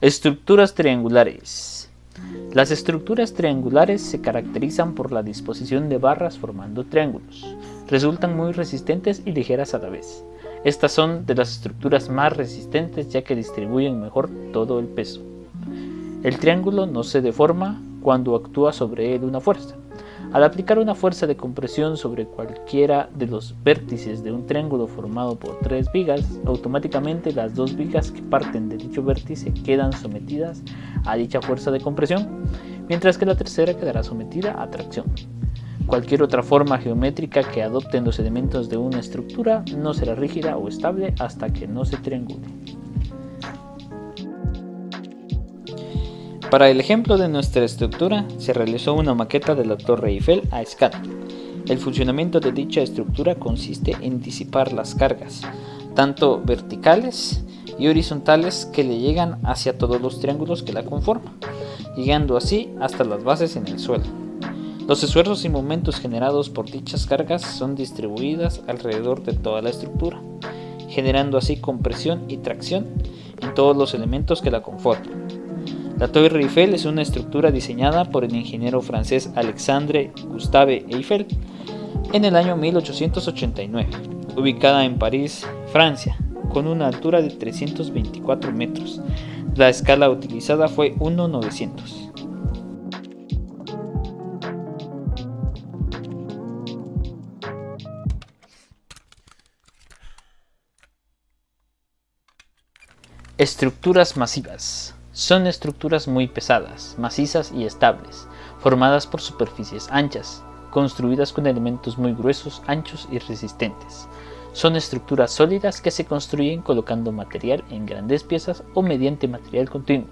Estructuras triangulares. Las estructuras triangulares se caracterizan por la disposición de barras formando triángulos. Resultan muy resistentes y ligeras a la vez. Estas son de las estructuras más resistentes ya que distribuyen mejor todo el peso. El triángulo no se deforma cuando actúa sobre él una fuerza. Al aplicar una fuerza de compresión sobre cualquiera de los vértices de un triángulo formado por 3 vigas, automáticamente las 2 vigas que parten de dicho vértice quedan sometidas a dicha fuerza de compresión, mientras que la tercera quedará sometida a tracción. Cualquier otra forma geométrica que adopten los elementos de una estructura no será rígida o estable hasta que no se triangule. Para el ejemplo de nuestra estructura, se realizó una maqueta de la Torre Eiffel a escala. El funcionamiento de dicha estructura consiste en disipar las cargas, tanto verticales y horizontales que le llegan hacia todos los triángulos que la conforman, llegando así hasta las bases en el suelo. Los esfuerzos y momentos generados por dichas cargas son distribuidas alrededor de toda la estructura, generando así compresión y tracción en todos los elementos que la conforman. La Torre Eiffel es una estructura diseñada por el ingeniero francés Alexandre Gustave Eiffel en el año 1889, ubicada en París, Francia, con una altura de 324 metros. La escala utilizada fue 1/900. Estructuras masivas. Son estructuras muy pesadas, macizas y estables, formadas por superficies anchas, construidas con elementos muy gruesos, anchos y resistentes. Son estructuras sólidas que se construyen colocando material en grandes piezas o mediante material continuo.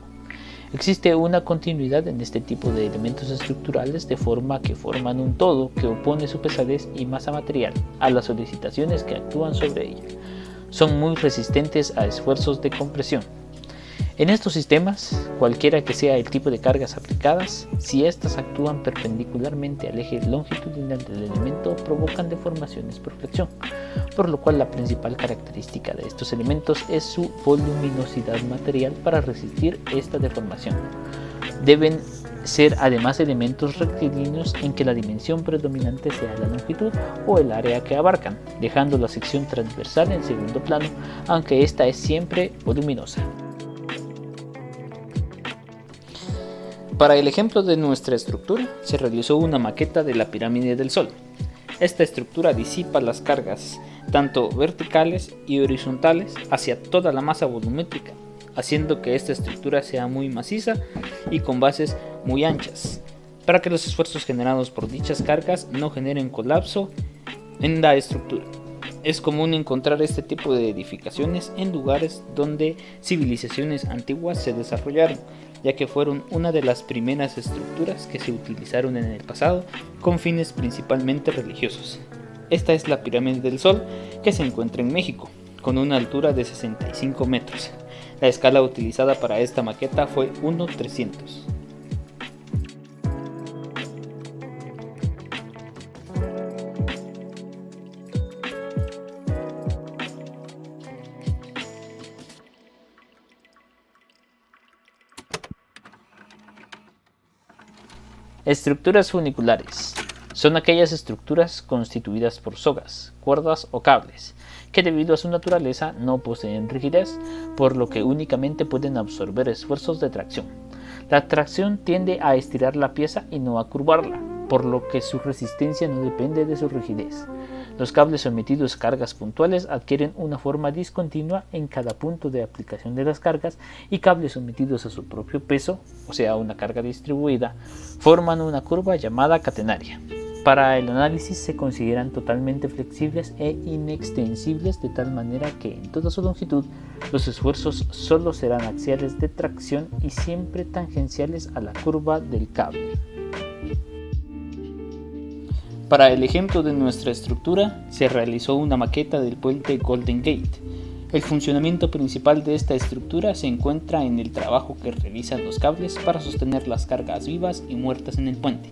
Existe una continuidad en este tipo de elementos estructurales de forma que forman un todo que opone su pesadez y masa material a las solicitaciones que actúan sobre ella. Son muy resistentes a esfuerzos de compresión. En estos sistemas, cualquiera que sea el tipo de cargas aplicadas, si éstas actúan perpendicularmente al eje longitudinal del elemento, provocan deformaciones por flexión, por lo cual la principal característica de estos elementos es su voluminosidad material para resistir esta deformación. Deben ser además elementos rectilíneos en que la dimensión predominante sea la longitud o el área que abarcan, dejando la sección transversal en segundo plano, aunque esta es siempre voluminosa. Para el ejemplo de nuestra estructura, se realizó una maqueta de la pirámide del Sol. Esta estructura disipa las cargas, tanto verticales y horizontales, hacia toda la masa volumétrica, haciendo que esta estructura sea muy maciza y con bases muy anchas, para que los esfuerzos generados por dichas cargas no generen colapso en la estructura. Es común encontrar este tipo de edificaciones en lugares donde civilizaciones antiguas se desarrollaron, ya que fueron una de las primeras estructuras que se utilizaron en el pasado con fines principalmente religiosos. Esta es la Pirámide del Sol, que se encuentra en México, con una altura de 65 metros. La escala utilizada para esta maqueta fue 1/300. Estructuras funiculares. Son aquellas estructuras constituidas por sogas, cuerdas o cables, que debido a su naturaleza no poseen rigidez, por lo que únicamente pueden absorber esfuerzos de tracción. La tracción tiende a estirar la pieza y no a curvarla, por lo que su resistencia no depende de su rigidez. Los cables sometidos a cargas puntuales adquieren una forma discontinua en cada punto de aplicación de las cargas, y cables sometidos a su propio peso, o sea una carga distribuida, forman una curva llamada catenaria. Para el análisis se consideran totalmente flexibles e inextensibles, de tal manera que en toda su longitud los esfuerzos solo serán axiales de tracción y siempre tangenciales a la curva del cable. Para el ejemplo de nuestra estructura, se realizó una maqueta del puente Golden Gate. El funcionamiento principal de esta estructura se encuentra en el trabajo que realizan los cables para sostener las cargas vivas y muertas en el puente.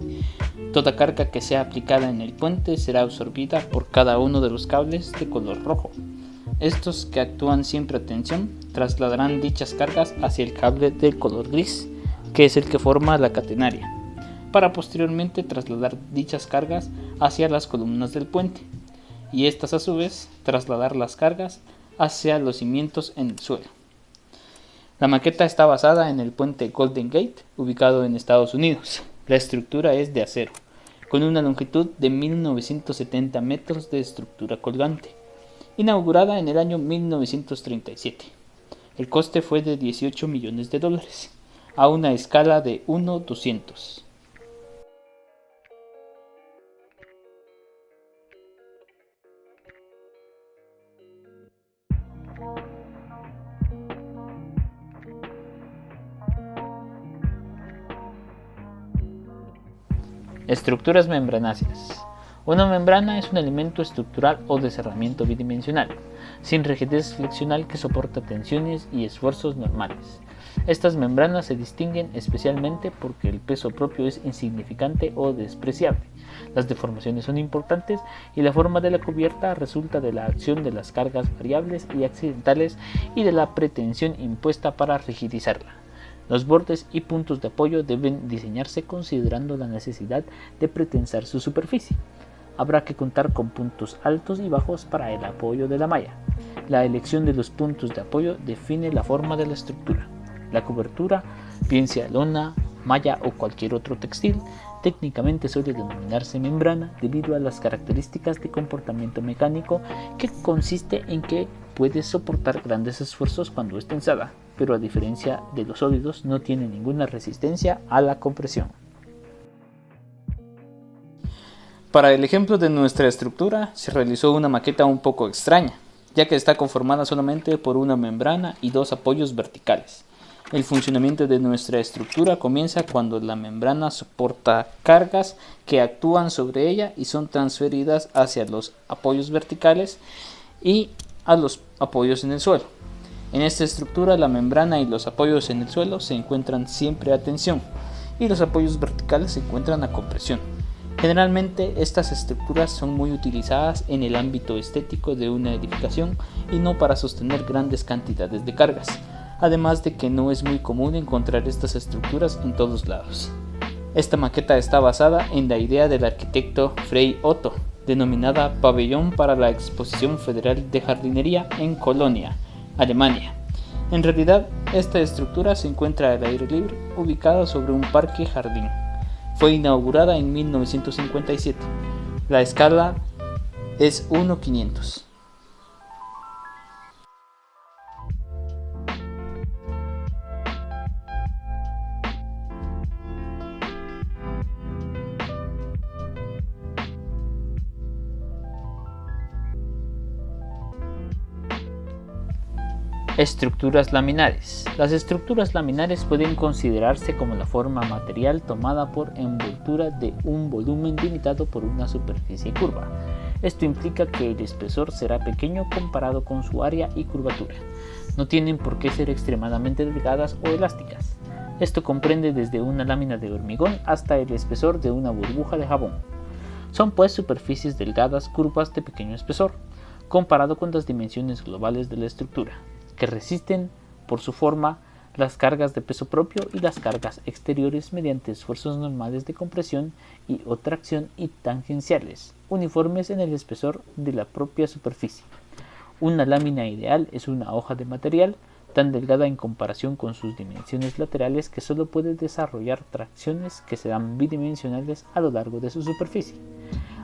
Toda carga que sea aplicada en el puente será absorbida por cada uno de los cables de color rojo. Estos, que actúan siempre a tensión, trasladarán dichas cargas hacia el cable de color gris, que es el que forma la catenaria, para posteriormente trasladar dichas cargas hacia las columnas del puente, y estas a su vez trasladar las cargas hacia los cimientos en el suelo. La maqueta está basada en el puente Golden Gate, ubicado en Estados Unidos. La estructura es de acero, con una longitud de 1970 metros de estructura colgante, inaugurada en el año 1937. El coste fue de $18 millones, a una escala de 1:200. Estructuras membranáceas. Una membrana es un elemento estructural o de cerramiento bidimensional, sin rigidez flexional, que soporta tensiones y esfuerzos normales. Estas membranas se distinguen especialmente porque el peso propio es insignificante o despreciable, las deformaciones son importantes y la forma de la cubierta resulta de la acción de las cargas variables y accidentales y de la pretensión impuesta para rigidizarla. Los bordes y puntos de apoyo deben diseñarse considerando la necesidad de pretensar su superficie. Habrá que contar con puntos altos y bajos para el apoyo de la malla. La elección de los puntos de apoyo define la forma de la estructura. La cobertura, bien sea lona, malla o cualquier otro textil, técnicamente suele denominarse membrana debido a las características de comportamiento mecánico, que consiste en que puede soportar grandes esfuerzos cuando es tensada, pero a diferencia de los sólidos no tiene ninguna resistencia a la compresión. Para el ejemplo de nuestra estructura se realizó una maqueta un poco extraña, ya que está conformada solamente por una membrana y dos apoyos verticales. El funcionamiento de nuestra estructura comienza cuando la membrana soporta cargas que actúan sobre ella y son transferidas hacia los apoyos verticales y a los apoyos en el suelo. En esta estructura, la membrana y los apoyos en el suelo se encuentran siempre a tensión y los apoyos verticales se encuentran a compresión. Generalmente estas estructuras son muy utilizadas en el ámbito estético de una edificación y no para sostener grandes cantidades de cargas, además de que no es muy común encontrar estas estructuras en todos lados. Esta maqueta está basada en la idea del arquitecto Frei Otto, denominada Pabellón para la Exposición Federal de Jardinería en Colonia, Alemania. En realidad, esta estructura se encuentra al aire libre, ubicada sobre un parque jardín. Fue inaugurada en 1957. La escala es 1:500. Estructuras laminares. Las estructuras laminares pueden considerarse como la forma material tomada por envoltura de un volumen limitado por una superficie curva. Esto implica que el espesor será pequeño comparado con su área y curvatura. No tienen por qué ser extremadamente delgadas o elásticas. Esto comprende desde una lámina de hormigón hasta el espesor de una burbuja de jabón. Son pues superficies delgadas, curvas de pequeño espesor, comparado con las dimensiones globales de la estructura, que resisten por su forma las cargas de peso propio y las cargas exteriores mediante esfuerzos normales de compresión y o tracción y tangenciales, uniformes en el espesor de la propia superficie. Una lámina ideal es una hoja de material tan delgada en comparación con sus dimensiones laterales que solo puede desarrollar tracciones que serán bidimensionales a lo largo de su superficie.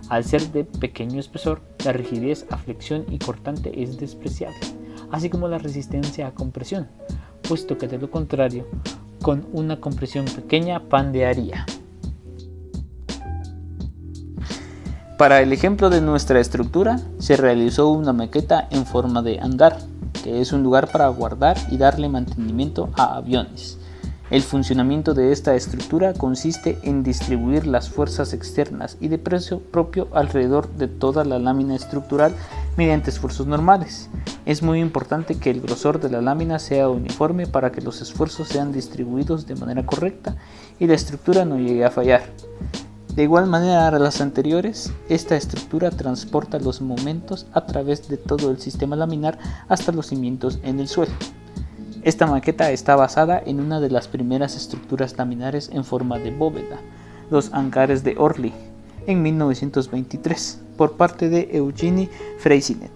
Al ser de pequeño espesor, la rigidez a flexión y cortante es despreciable, así como la resistencia a compresión, puesto que de lo contrario, con una compresión pequeña pandearía. Para el ejemplo de nuestra estructura, se realizó una maqueta en forma de hangar, que es un lugar para guardar y darle mantenimiento a aviones. El funcionamiento de esta estructura consiste en distribuir las fuerzas externas y de peso propio alrededor de toda la lámina estructural mediante esfuerzos normales. Es muy importante que el grosor de la lámina sea uniforme para que los esfuerzos sean distribuidos de manera correcta y la estructura no llegue a fallar. De igual manera a las anteriores, esta estructura transporta los momentos a través de todo el sistema laminar hasta los cimientos en el suelo. Esta maqueta está basada en una de las primeras estructuras laminares en forma de bóveda, los hangares de Orly, en 1923, por parte de Eugenie Freycinet.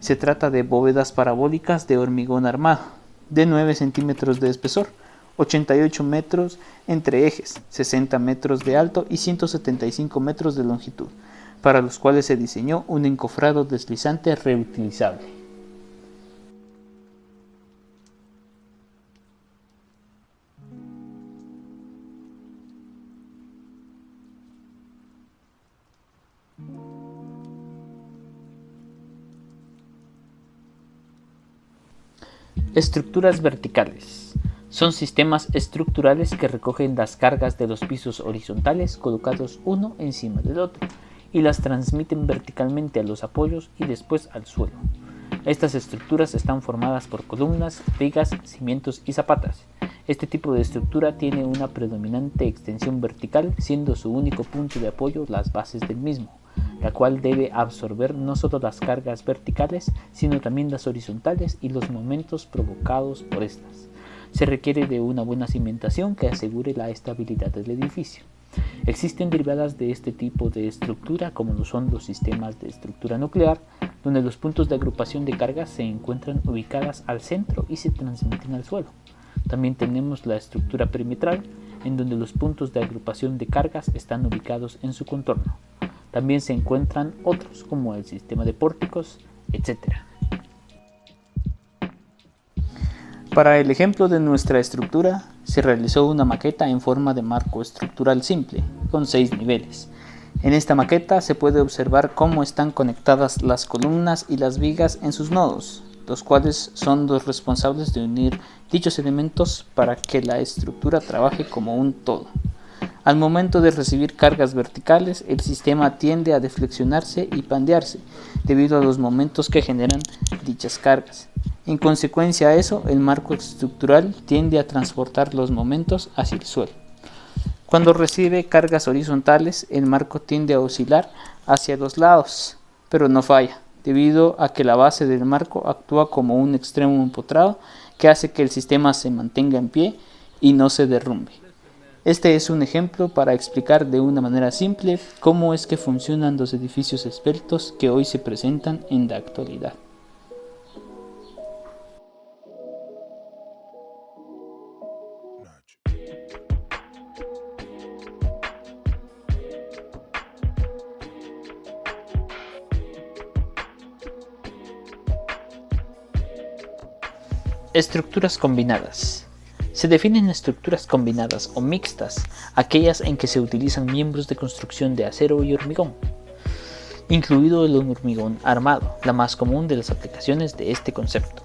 Se trata de bóvedas parabólicas de hormigón armado, de 9 centímetros de espesor, 88 metros entre ejes, 60 metros de alto y 175 metros de longitud, para los cuales se diseñó un encofrado deslizante reutilizable. Estructuras verticales. Son sistemas estructurales que recogen las cargas de los pisos horizontales colocados uno encima del otro y las transmiten verticalmente a los apoyos y después al suelo. Estas estructuras están formadas por columnas, vigas, cimientos y zapatas. Este tipo de estructura tiene una predominante extensión vertical, siendo su único punto de apoyo las bases del mismo, la cual debe absorber no solo las cargas verticales, sino también las horizontales y los momentos provocados por estas. Se requiere de una buena cimentación que asegure la estabilidad del edificio. Existen derivadas de este tipo de estructura, como lo son los sistemas de estructura nuclear, donde los puntos de agrupación de cargas se encuentran ubicadas al centro y se transmiten al suelo. También tenemos la estructura perimetral, en donde los puntos de agrupación de cargas están ubicados en su contorno. También se encuentran otros, como el sistema de pórticos, etc. Para el ejemplo de nuestra estructura, se realizó una maqueta en forma de marco estructural simple, con 6 niveles. En esta maqueta se puede observar cómo están conectadas las columnas y las vigas en sus nodos, los cuales son los responsables de unir dichos elementos para que la estructura trabaje como un todo. Al momento de recibir cargas verticales, el sistema tiende a deflexionarse y pandearse debido a los momentos que generan dichas cargas. En consecuencia a eso, el marco estructural tiende a transportar los momentos hacia el suelo. Cuando recibe cargas horizontales, el marco tiende a oscilar hacia los lados, pero no falla, debido a que la base del marco actúa como un extremo empotrado que hace que el sistema se mantenga en pie y no se derrumbe. Este es un ejemplo para explicar de una manera simple cómo es que funcionan los edificios esbeltos que hoy se presentan en la actualidad. Estructuras combinadas. Se definen estructuras combinadas o mixtas, aquellas en que se utilizan miembros de construcción de acero y hormigón, incluido el hormigón armado, la más común de las aplicaciones de este concepto.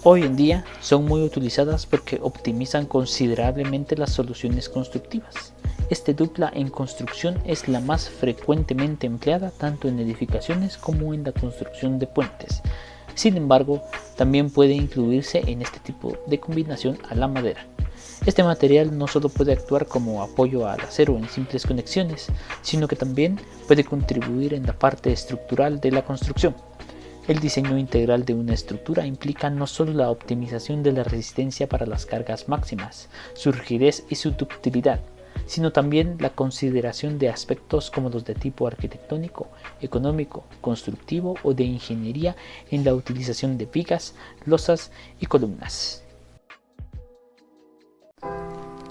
Hoy en día son muy utilizadas porque optimizan considerablemente las soluciones constructivas. Este dupla en construcción es la más frecuentemente empleada tanto en edificaciones como en la construcción de puentes. Sin embargo, también puede incluirse en este tipo de combinación a la madera. Este material no solo puede actuar como apoyo al acero en simples conexiones, sino que también puede contribuir en la parte estructural de la construcción. El diseño integral de una estructura implica no solo la optimización de la resistencia para las cargas máximas, su rigidez y su ductilidad, sino también la consideración de aspectos como los de tipo arquitectónico, económico, constructivo o de ingeniería en la utilización de vigas, losas y columnas.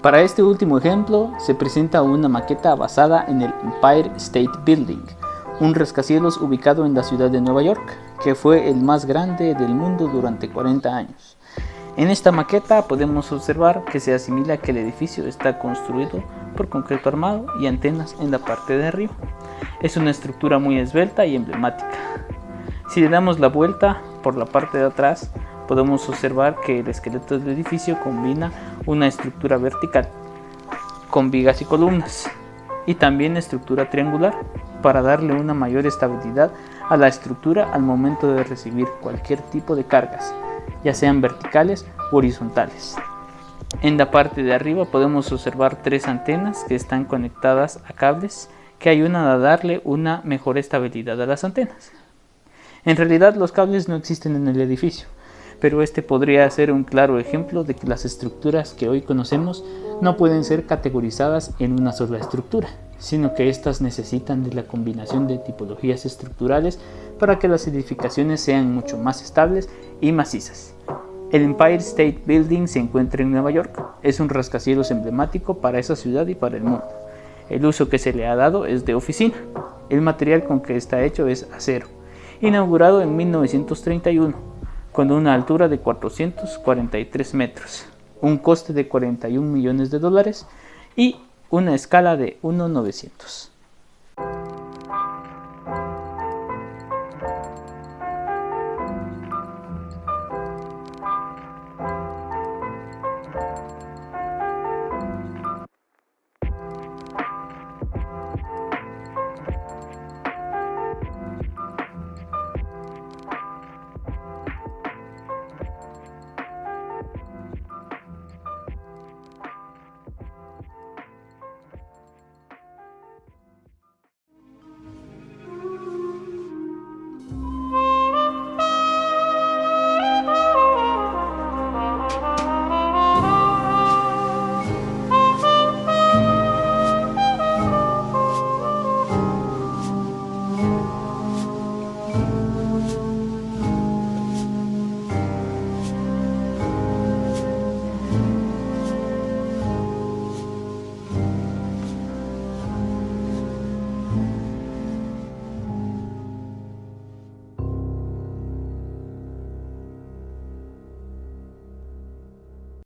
Para este último ejemplo se presenta una maqueta basada en el Empire State Building, un rascacielos ubicado en la ciudad de Nueva York, que fue el más grande del mundo durante 40 años. En esta maqueta podemos observar que se asimila que el edificio está construido por concreto armado y antenas en la parte de arriba. Es una estructura muy esbelta y emblemática. Si le damos la vuelta por la parte de atrás, podemos observar que el esqueleto del edificio combina una estructura vertical con vigas y columnas y también estructura triangular para darle una mayor estabilidad a la estructura al momento de recibir cualquier tipo de cargas, ya sean verticales u horizontales. En la parte de arriba podemos observar 3 antenas que están conectadas a cables que ayudan a darle una mejor estabilidad a las antenas. En realidad los cables no existen en el edificio, pero este podría ser un claro ejemplo de que las estructuras que hoy conocemos no pueden ser categorizadas en una sola estructura, sino que éstas necesitan de la combinación de tipologías estructurales para que las edificaciones sean mucho más estables y macizas. El Empire State Building se encuentra en Nueva York. Es un rascacielos emblemático para esa ciudad y para el mundo. El uso que se le ha dado es de oficina. El material con que está hecho es acero. Inaugurado en 1931, con una altura de 443 metros, un coste de $41 millones y una escala de 1/900.